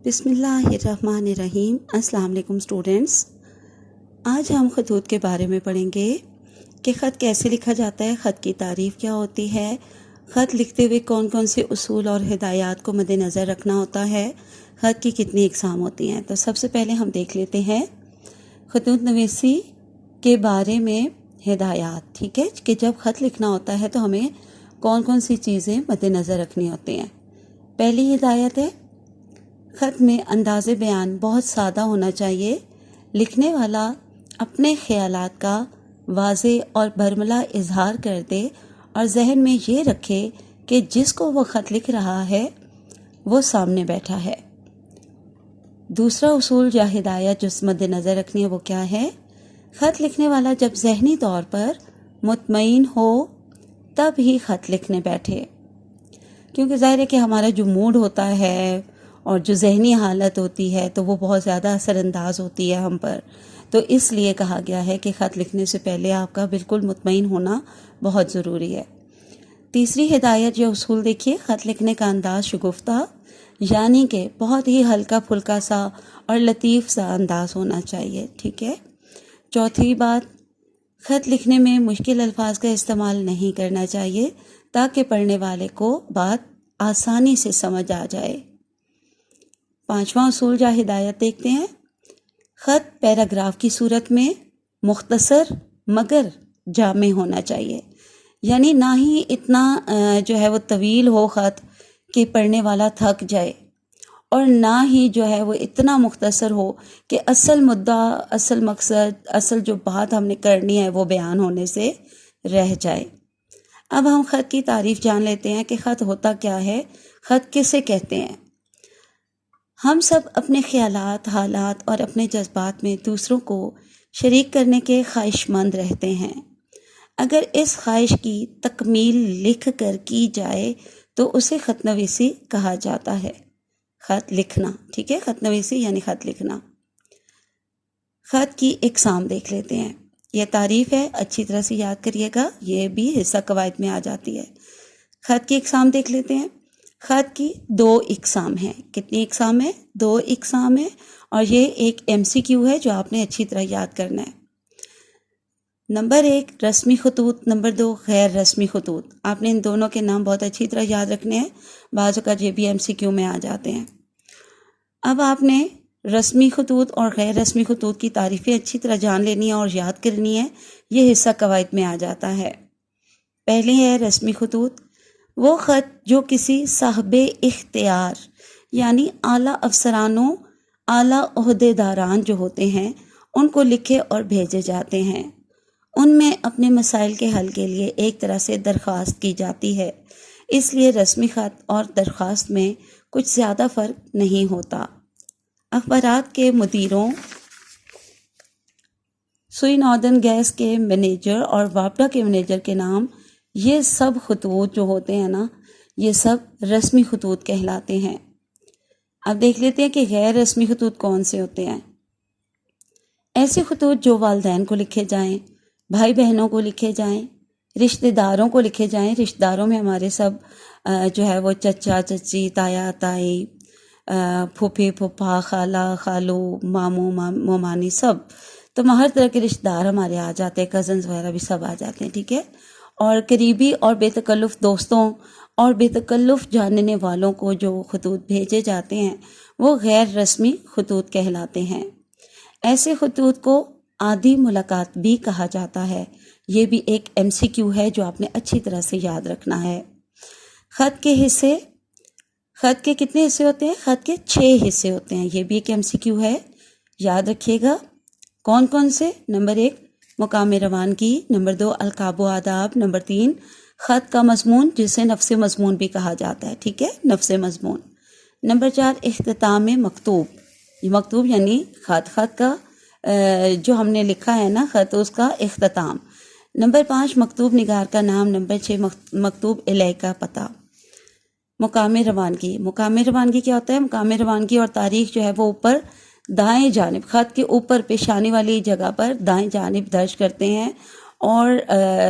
بسم اللہ الرحمن الرحیم۔ السلام علیکم اسٹوڈنٹس، آج ہم خطوط کے بارے میں پڑھیں گے کہ خط کیسے لکھا جاتا ہے، خط کی تعریف کیا ہوتی ہے، خط لکھتے ہوئے کون کون سے اصول اور ہدایات کو مد نظر رکھنا ہوتا ہے، خط کی کتنی اقسام ہوتی ہیں۔ تو سب سے پہلے ہم دیکھ لیتے ہیں خطوط نویسی کے بارے میں ہدایات، ٹھیک ہے، کہ جب خط لکھنا ہوتا ہے تو ہمیں کون کون سی چیزیں مد نظر رکھنی ہوتی ہیں۔ پہلی ہدایت ہے، خط میں انداز بیان بہت سادہ ہونا چاہیے۔ لکھنے والا اپنے خیالات کا واضح اور برملا اظہار کر دے اور ذہن میں یہ رکھے کہ جس کو وہ خط لکھ رہا ہے وہ سامنے بیٹھا ہے۔ دوسرا اصول یا ہدایت جو مد نظر رکھنی ہے وہ کیا ہے، خط لکھنے والا جب ذہنی طور پر مطمئن ہو تب ہی خط لکھنے بیٹھے، کیونکہ ظاہر ہے کہ ہمارا جو موڈ ہوتا ہے اور جو ذہنی حالت ہوتی ہے تو وہ بہت زیادہ اثر انداز ہوتی ہے ہم پر، تو اس لیے کہا گیا ہے کہ خط لکھنے سے پہلے آپ کا بالکل مطمئن ہونا بہت ضروری ہے۔ تیسری ہدایت یا اصول دیکھیے، خط لکھنے کا انداز شگفتہ یعنی کہ بہت ہی ہلکا پھلکا سا اور لطیف سا انداز ہونا چاہیے، ٹھیک ہے۔ چوتھی بات، خط لکھنے میں مشکل الفاظ کا استعمال نہیں کرنا چاہیے تاکہ پڑھنے والے کو بات آسانی سے سمجھ آ جائے۔ پانچواں اصول یا ہدایت دیکھتے ہیں، خط پیراگراف کی صورت میں مختصر مگر جامع ہونا چاہیے، یعنی نہ ہی اتنا جو ہے وہ طویل ہو خط کہ پڑھنے والا تھک جائے، اور نہ ہی جو ہے وہ اتنا مختصر ہو کہ اصل مدعا، اصل مقصد، اصل جو بات ہم نے کرنی ہے وہ بیان ہونے سے رہ جائے۔ اب ہم خط کی تعریف جان لیتے ہیں کہ خط ہوتا کیا ہے، خط کسے کہتے ہیں۔ ہم سب اپنے خیالات، حالات اور اپنے جذبات میں دوسروں کو شریک کرنے کے خواہش مند رہتے ہیں۔ اگر اس خواہش کی تکمیل لکھ کر کی جائے تو اسے خط نویسی کہا جاتا ہے۔ خط لکھنا، ٹھیک ہے، خط نویسی یعنی خط لکھنا۔ خط کی اقسام دیکھ لیتے ہیں، یہ تعریف ہے، اچھی طرح سے یاد کریے گا، یہ بھی حصہ قواعد میں آ جاتی ہے۔ خط کی اقسام دیکھ لیتے ہیں۔ خط کی دو اقسام ہیں، کتنی اقسام ہیں؟ دو اقسام ہیں، اور یہ ایک ایم سی کیو ہے جو آپ نے اچھی طرح یاد کرنا ہے۔ نمبر 1 رسمی خطوط، نمبر 2 غیر رسمی خطوط۔ آپ نے ان دونوں کے نام بہت اچھی طرح یاد رکھنے ہیں، بعض اوقات یہ بھی ایم سی کیو میں آ جاتے ہیں۔ اب آپ نے رسمی خطوط اور غیر رسمی خطوط کی تعریفیں اچھی طرح جان لینی ہے اور یاد کرنی ہے، یہ حصہ قواعد میں آ جاتا ہے۔ پہلی ہے رسمی خطوط، وہ خط جو کسی صاحب اختیار یعنی اعلیٰ افسرانوں، اعلیٰ عہدیداران جو ہوتے ہیں ان کو لکھے اور بھیجے جاتے ہیں۔ ان میں اپنے مسائل کے حل کے لیے ایک طرح سے درخواست کی جاتی ہے، اس لیے رسمی خط اور درخواست میں کچھ زیادہ فرق نہیں ہوتا۔ اخبارات کے مدیروں، سوئی ناردرن گیس کے مینیجر اور وابڈا کے مینیجر کے نام، یہ سب خطوط جو ہوتے ہیں نا، یہ سب رسمی خطوط کہلاتے ہیں۔ اب دیکھ لیتے ہیں کہ غیر رسمی خطوط کون سے ہوتے ہیں۔ ایسے خطوط جو والدین کو لکھے جائیں، بھائی بہنوں کو لکھے جائیں، رشتہ داروں کو لکھے جائیں۔ رشتہ داروں میں ہمارے سب جو ہے وہ چچا چچی، تایا تائی، پھوپھی پھوپھا، خالہ خالو، ماموں مامانی، سب، تو ہر طرح کے رشتہ دار ہمارے آ جاتے ہیں، کزنز وغیرہ بھی سب آ جاتے ہیں، ٹھیک ہے۔ اور قریبی اور بے تکلف دوستوں اور بے تکلف جاننے والوں کو جو خطوط بھیجے جاتے ہیں وہ غیر رسمی خطوط کہلاتے ہیں۔ ایسے خطوط کو عادی ملاقات بھی کہا جاتا ہے، یہ بھی ایک ایم سی کیو ہے جو آپ نے اچھی طرح سے یاد رکھنا ہے۔ خط کے حصے، خط کے کتنے حصے ہوتے ہیں؟ خط کے 6 حصے ہوتے ہیں، یہ بھی ایک ایم سی کیو ہے، یاد رکھیے گا۔ کون کون سے؟ نمبر 1 مقام روانگی، نمبر 2 القاب و آداب، نمبر 3 خط کا مضمون جسے نفس مضمون بھی کہا جاتا ہے، ٹھیک ہے، نفس مضمون، نمبر 4 اختتام مکتوب، یہ مکتوب یعنی خط کا جو ہم نے لکھا ہے نا خط، اس کا اختتام، نمبر 5 مکتوب نگار کا نام، نمبر 6 مکتوب الیہ کا پتہ۔ مقام روانگی، مقام روانگی کیا ہوتا ہے؟ مقام روانگی اور تاریخ جو ہے وہ اوپر دائیں جانب، خط کے اوپر پیشانی والی جگہ پر دائیں جانب درج کرتے ہیں۔ اور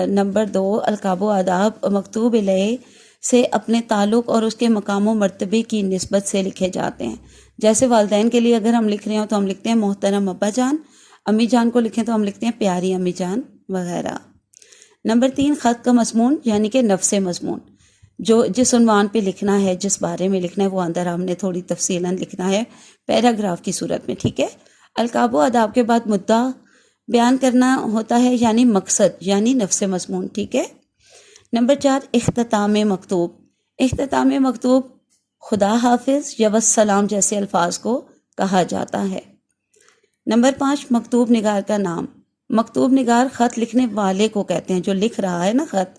نمبر 2 القاب و آداب مکتوب الیہ سے اپنے تعلق اور اس کے مقام و مرتبے کی نسبت سے لکھے جاتے ہیں، جیسے والدین کے لیے اگر ہم لکھ رہے ہوں تو ہم لکھتے ہیں محترم ابا جان، امی جان کو لکھیں تو ہم لکھتے ہیں پیاری امی جان وغیرہ۔ نمبر 3، خط کا مضمون یعنی کہ نفس مضمون، جو جس عنوان پہ لکھنا ہے، جس بارے میں لکھنا ہے، وہ اندر ہم نے تھوڑی تفصیلاً لکھنا ہے پیراگراف کی صورت میں، ٹھیک ہے۔ القاب و آداب کے بعد مدعا بیان کرنا ہوتا ہے، یعنی مقصد، یعنی نفس مضمون، ٹھیک ہے۔ نمبر 4، اختتام مکتوب۔ اختتام مکتوب خدا حافظ یا والسلام جیسے الفاظ کو کہا جاتا ہے۔ نمبر 5، مکتوب نگار کا نام۔ مکتوب نگار خط لکھنے والے کو کہتے ہیں، جو لکھ رہا ہے نا خط،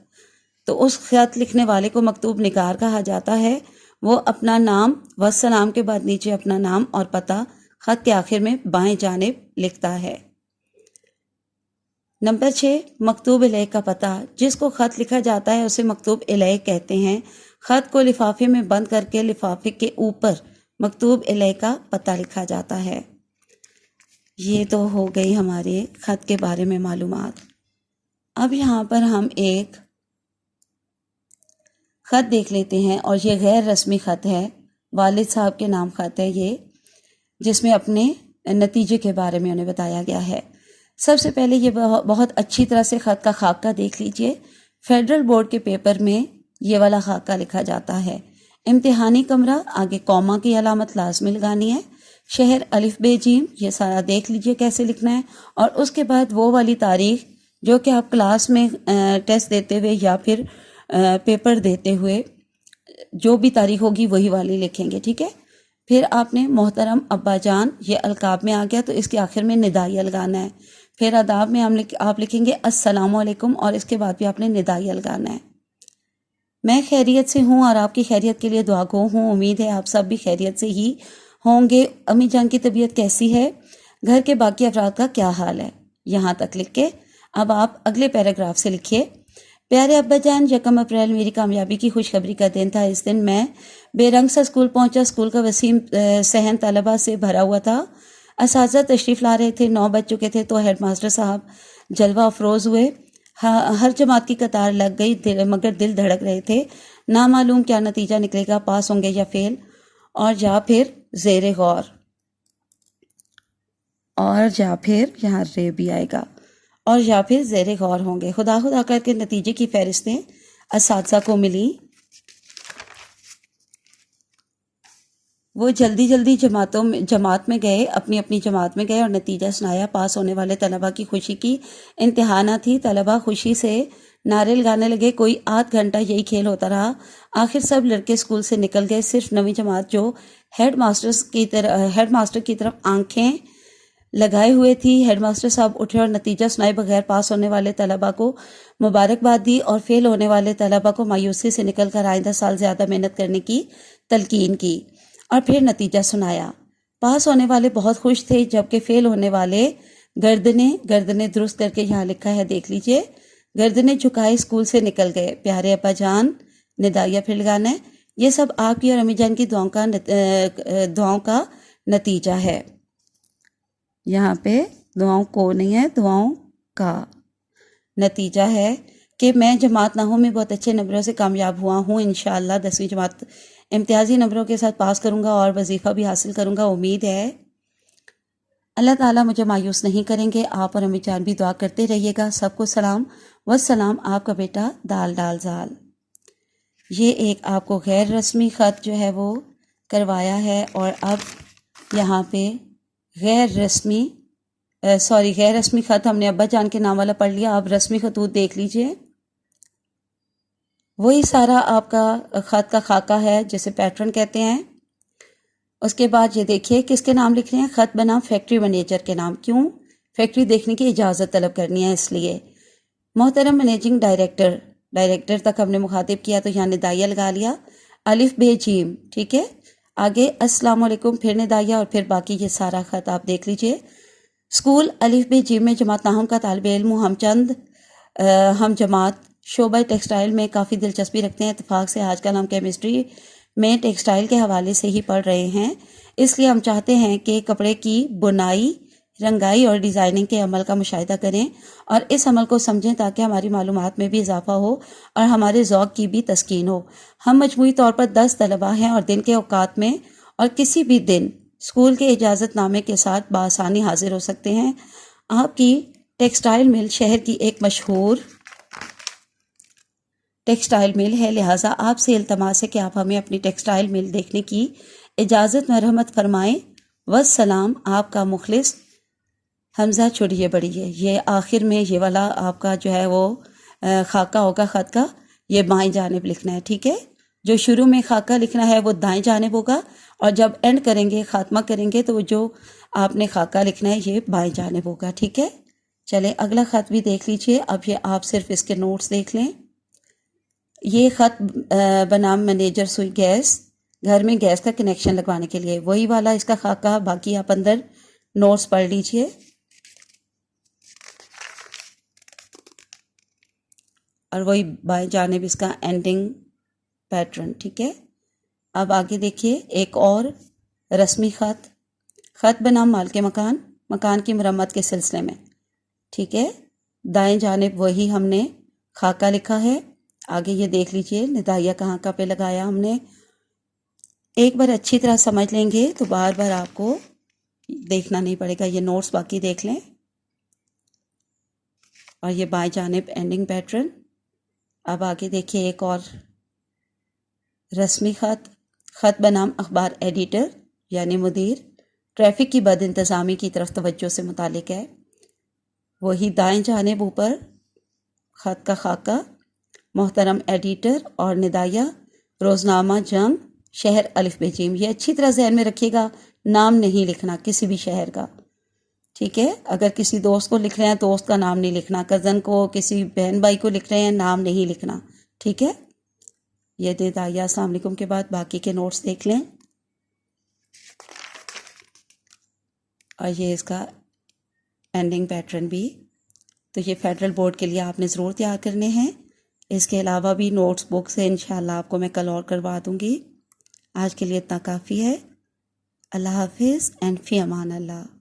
تو اس خط لکھنے والے کو مکتوب نگار کہا جاتا ہے۔ وہ اپنا نام والسلام کے بعد نیچے اپنا نام اور پتہ خط کے آخر میں بائیں جانب لکھتا ہے۔ نمبر 6، مکتوب الیہ کا پتہ۔ جس کو خط لکھا جاتا ہے اسے مکتوب الیہ کہتے ہیں۔ خط کو لفافے میں بند کر کے لفافے کے اوپر مکتوب الیہ کا پتہ لکھا جاتا ہے۔ یہ تو ہو گئی ہمارے خط کے بارے میں معلومات۔ اب یہاں پر ہم ایک خط دیکھ لیتے ہیں، اور یہ غیر رسمی خط ہے، والد صاحب کے نام خط ہے یہ، جس میں اپنے نتیجے کے بارے میں انہیں بتایا گیا ہے۔ سب سے پہلے یہ بہت اچھی طرح سے خط کا خاکہ دیکھ لیجئے۔ فیڈرل بورڈ کے پیپر میں یہ والا خاکہ لکھا جاتا ہے۔ امتحانی کمرہ، آگے کوما کی علامت لازمی لگانی ہے، شہر الف بے جیم، یہ سارا دیکھ لیجئے کیسے لکھنا ہے، اور اس کے بعد وہ والی تاریخ جو کہ آپ کلاس میں ٹیسٹ دیتے ہوئے یا پھر پیپر دیتے ہوئے جو بھی تاریخ ہوگی وہی والی لکھیں گے، ٹھیک ہے۔ پھر آپ نے محترم ابا جان، یہ القاب میں آ گیا تو اس کے آخر میں ندائیہ لگانا ہے۔ پھر آداب میں آپ لکھیں گے السلام علیکم، اور اس کے بعد بھی آپ نے ندائیہ لگانا ہے۔ میں خیریت سے ہوں اور آپ کی خیریت کے لیے دعا گو ہوں۔ امید ہے آپ سب بھی خیریت سے ہی ہوں گے۔ امی جان کی طبیعت کیسی ہے؟ گھر کے باقی افراد کا کیا حال ہے؟ یہاں تک لکھ کے اب آپ اگلے پیراگراف سے لکھیے۔ پیارے ابا جان، 1 اپریل میری کامیابی کی خوشخبری کا دن تھا۔ اس دن میں بے رنگ سا اسکول پہنچا۔ اسکول کا وسیم صحن طلبہ سے بھرا ہوا تھا۔ اساتذہ تشریف لا رہے تھے، 9 بج چکے تھے تو ہیڈ ماسٹر صاحب جلوہ افروز ہوئے۔ ہر جماعت کی قطار لگ گئی، مگر دل دھڑک رہے تھے۔ نامعلوم کیا نتیجہ نکلے گا، پاس ہوں گے یا فیل، اور یا پھر زیر غور، اور یا پھر یہاں رے بھی آئے گا، اور یا پھر زیر غور ہوں گے۔ خدا خدا کر کے نتیجے کی فہرستیں اساتذہ کو ملی۔ وہ جلدی جماعت میں گئے، اپنی جماعت میں گئے اور نتیجہ سنایا۔ پاس ہونے والے طلبہ کی خوشی کی انتہا نہ تھی۔ طلبہ خوشی سے نعرے لگانے لگے۔ کوئی آدھ گھنٹہ یہی کھیل ہوتا رہا۔ آخر سب لڑکے اسکول سے نکل گئے، صرف 9ویں جماعت جو ہیڈ ماسٹر کی طرف آنکھیں لگائے ہوئے تھی۔ ہیڈ ماسٹر صاحب اٹھے اور نتیجہ سنائے بغیر پاس ہونے والے طلبہ کو مبارکباد دی، اور فیل ہونے والے طلبہ کو مایوسی سے نکل کر آئندہ سال زیادہ محنت کرنے کی تلقین کی، اور پھر نتیجہ سنایا۔ پاس ہونے والے بہت خوش تھے، جبکہ فیل ہونے والے گردنیں درست کر کے یہاں لکھا ہے، دیکھ لیجئے، گردنیں جھکائے اسکول سے نکل گئے۔ پیارے ابا جان، ندائیہ پھر لگانا ہے۔ یہ سب آپ کی اور امی جان کی دعاؤں کا نتیجہ ہے۔ یہاں پہ دعاؤں کو نہیں ہے، دعاؤں کا نتیجہ ہے کہ میں جماعت نحو میں بہت اچھے نمبروں سے کامیاب ہوا ہوں۔ انشاءاللہ 10ویں جماعت امتیازی نمبروں کے ساتھ پاس کروں گا اور وظیفہ بھی حاصل کروں گا۔ امید ہے اللہ تعالیٰ مجھے مایوس نہیں کریں گے۔ آپ اور امی جان بھی دعا کرتے رہیے گا۔ سب کو سلام والسلام، آپ کا بیٹا دال زال۔ یہ ایک آپ کو غیر رسمی خط جو ہے وہ کروایا ہے، اور اب یہاں پہ غیر رسمی خط ہم نے ابا جان کے نام والا پڑھ لیا۔ اب رسمی خطوط دیکھ لیجئے۔ وہی سارا آپ کا خط کا خاکہ ہے جسے پیٹرن کہتے ہیں۔ اس کے بعد یہ دیکھیے کس کے نام لکھ رہے ہیں۔ خط بنا فیکٹری مینیجر کے نام۔ کیوں؟ فیکٹری دیکھنے کی اجازت طلب کرنی ہے، اس لیے۔ محترم منیجنگ ڈائریکٹر تک ہم نے مخاطب کیا تو یہاں ندائیہ لگا لیا، الف بے جیم، ٹھیک ہے۔ آگے السلام علیکم، پھر ندائیہ، اور پھر باقی یہ سارا خط آپ دیکھ لیجئے۔ اسکول الف بے جیم میں جماعت نحو کا طالب علم ہوں۔ ہم جماعت شعبہ ٹیکسٹائل میں کافی دلچسپی رکھتے ہیں۔ اتفاق سے آج کل ہم کیمسٹری میں ٹیکسٹائل کے حوالے سے ہی پڑھ رہے ہیں، اس لیے ہم چاہتے ہیں کہ کپڑے کی بنائی، رنگائی اور ڈیزائننگ کے عمل کا مشاہدہ کریں اور اس عمل کو سمجھیں تاکہ ہماری معلومات میں بھی اضافہ ہو اور ہمارے ذوق کی بھی تسکین ہو۔ ہم مجموعی طور پر 10 طلبہ ہیں اور دن کے اوقات میں اور کسی بھی دن اسکول کے اجازت نامے کے ساتھ بآسانی حاضر ہو سکتے ہیں۔ آپ کی ٹیکسٹائل مل شہر کی ایک مشہور ٹیکسٹائل مل ہے، لہٰذا آپ سے التماس ہے کہ آپ ہمیں اپنی ٹیکسٹائل مل دیکھنے کی اجازت مرحمت فرمائیں۔ والسلام، آپ کا مخلص حمزہ چھوڑیے بڑھیے۔ یہ آخر میں یہ والا آپ کا جو ہے وہ خاکہ ہوگا خط کا، یہ بائیں جانب لکھنا ہے، ٹھیک ہے؟ جو شروع میں خاکہ لکھنا ہے وہ دائیں جانب ہوگا، اور جب اینڈ کریں گے، خاتمہ کریں گے، تو وہ جو آپ نے خاکہ لکھنا ہے یہ بائیں جانب ہوگا، ٹھیک ہے؟ چلیں اگلا خط بھی دیکھ لیجئے۔ اب یہ آپ صرف اس کے نوٹس دیکھ لیں۔ یہ خط بنام مینیجر سوئی گیس، گھر میں گیس کا کنیکشن لگوانے کے لیے، وہی والا اس کا خاکہ، باقی آپ اندر نوٹس پڑھ لیجئے۔ اور وہی بائیں جانب اس کا اینڈنگ پیٹرن، ٹھیک ہے؟ اب آگے دیکھیے ایک اور رسمی خط بنام مالک مکان، مکان کی مرمت کے سلسلے میں، ٹھیک ہے؟ دائیں جانب وہی ہم نے خاکہ لکھا ہے۔ آگے یہ دیکھ لیجئے ندائیہ کہاں کا پہ لگایا ہم نے۔ ایک بار اچھی طرح سمجھ لیں گے تو بار بار آپ کو دیکھنا نہیں پڑے گا، یہ نوٹس باقی دیکھ لیں۔ اور یہ بائیں جانب اینڈنگ پیٹرن۔ اب آگے دیکھیے ایک اور رسمی خط بنام اخبار ایڈیٹر یعنی مدیر، ٹریفک کی بد انتظامی کی طرف توجہ سے متعلق ہے۔ وہی دائیں جانب اوپر خط کا خاکہ، محترم ایڈیٹر اور ندائیہ، روزنامہ جنگ، شہر الف ب ج۔ یہ اچھی طرح ذہن میں رکھیے گا، نام نہیں لکھنا کسی بھی شہر کا، ٹھیک ہے؟ اگر کسی دوست کو لکھ رہے ہیں دوست کا نام نہیں لکھنا، کزن کو، کسی بہن بھائی کو لکھ رہے ہیں نام نہیں لکھنا، ٹھیک ہے؟ یہ ندائیہ السلام علیکم کے بعد باقی کے نوٹس دیکھ لیں۔ اور یہ اس کا اینڈنگ پیٹرن بھی، تو یہ فیڈرل بورڈ کے لیے آپ نے ضرور تیار کرنے ہیں۔ اس کے علاوہ بھی نوٹس بک سے انشاءاللہ آپ کو میں کل اور کروا دوں گی۔ آج کے لیے اتنا کافی ہے۔ اللہ حافظ اینڈ فی امان اللہ۔